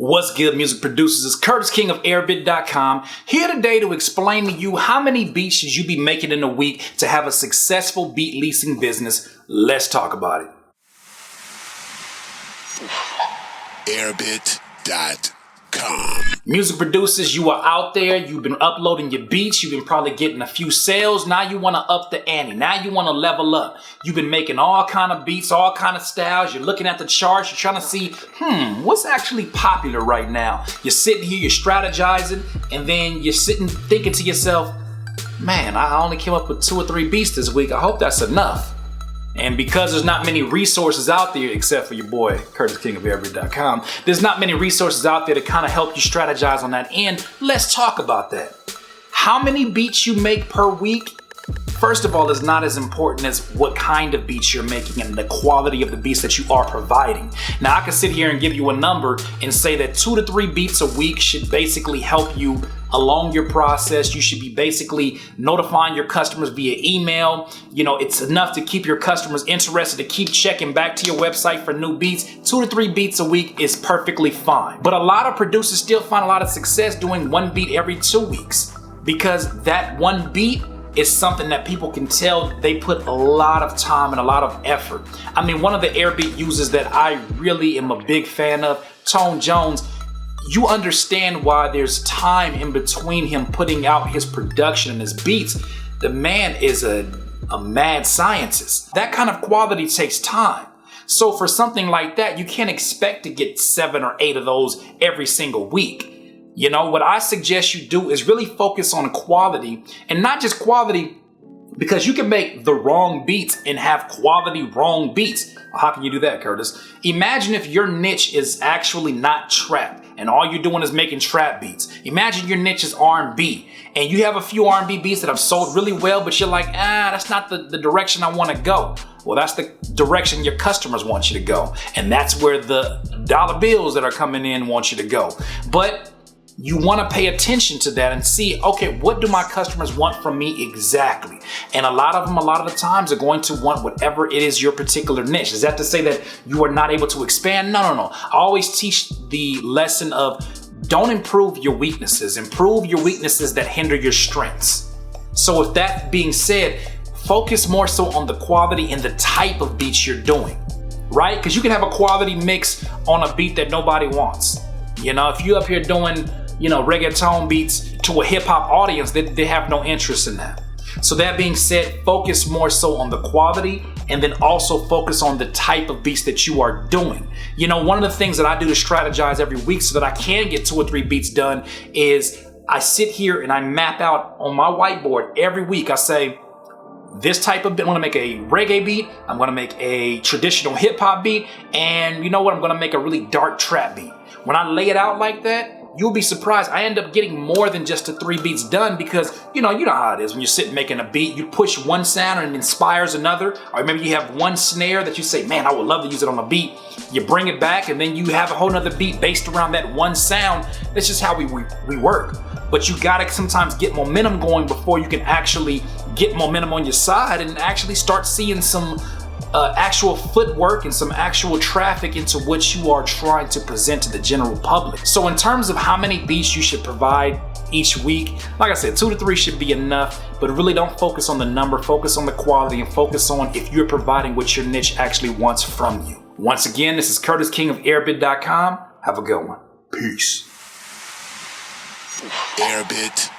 What's good, music producers? It's Curtis King of Airbit.com, here today to explain to you how many beats should you be making in a week to have a successful beat leasing business. Let's talk about it. Airbit.com. Music producers, you are out there, you've been uploading your beats, you've been probably getting a few sales. Now you want to up the ante, now you want to level up. You've been making all kind of beats, all kind of styles, you're looking at the charts, you're trying to see, what's actually popular right now? You're sitting here, you're strategizing, and then you're sitting thinking to yourself, man, I only came up with 2 or 3 beats this week, I hope that's enough. And because there's not many resources out there, except for your boy, Curtis King of Airbit.com, there's not many resources out there to kind of help you strategize on that end. Let's talk about that. How many beats you make per week? First of all, is not as important as what kind of beats you're making and the quality of the beats that you are providing. Now, I can sit here and give you a number and say that 2 to 3 beats a week should basically help you along your process. You should be basically notifying your customers via email. You know, it's enough to keep your customers interested to keep checking back to your website for new beats. 2 to 3 beats a week is perfectly fine. But a lot of producers still find a lot of success doing 1 beat every 2 weeks because that 1 beat is something that people can tell they put a lot of time and a lot of effort. I mean, one of the Airbit users that I really am a big fan of, Tone Jones, you understand why there's time in between him putting out his production and his beats. The man is a mad scientist. That kind of quality takes time. So for something like that, you can't expect to get 7 or 8 of those every single week. You know, what I suggest you do is really focus on quality, and not just quality, because you can make the wrong beats and have quality wrong beats. How can you do that, Curtis? Imagine if your niche is actually not trap and all you're doing is making trap beats. Imagine your niche is R&B and you have a few R&B beats that have sold really well, but you're like, that's not the direction I want to go. Well, that's the direction your customers want you to go. And that's where the dollar bills that are coming in want you to go. But you want to pay attention to that and see, okay, what do my customers want from me exactly? And a lot of the times are going to want whatever it is your particular niche. Is that to say that you are not able to expand? No. I always teach the lesson of don't improve your weaknesses. Improve your weaknesses that hinder your strengths. So with that being said, focus more so on the quality and the type of beats you're doing, right? Because you can have a quality mix on a beat that nobody wants. You know, if you're up here doing reggaeton beats to a hip hop audience, they have no interest in that. So that being said, focus more so on the quality and then also focus on the type of beats that you are doing. You know, one of the things that I do to strategize every week so that I can get 2 or 3 beats done is I sit here and I map out on my whiteboard every week. I say, this type of beat, I'm gonna make a reggae beat, I'm gonna make a traditional hip hop beat, and you know what, I'm gonna make a really dark trap beat. When I lay it out like that, you'll be surprised. I end up getting more than just the 3 beats done because, you know how it is when you're sitting making a beat, you push one sound and it inspires another. Or maybe you have one snare that you say, man, I would love to use it on a beat. You bring it back and then you have a whole nother beat based around that one sound. That's just how we work. But you gotta sometimes get momentum going before you can actually get momentum on your side and actually start seeing some actual footwork and some actual traffic into what you are trying to present to the general public. So in terms of how many beats you should provide each week, like I said, 2 to 3 should be enough, but really don't focus on the number, focus on the quality and focus on if you're providing what your niche actually wants from you. Once again, this is Curtis King of Airbit.com. Have a good one. Peace. Airbit.com.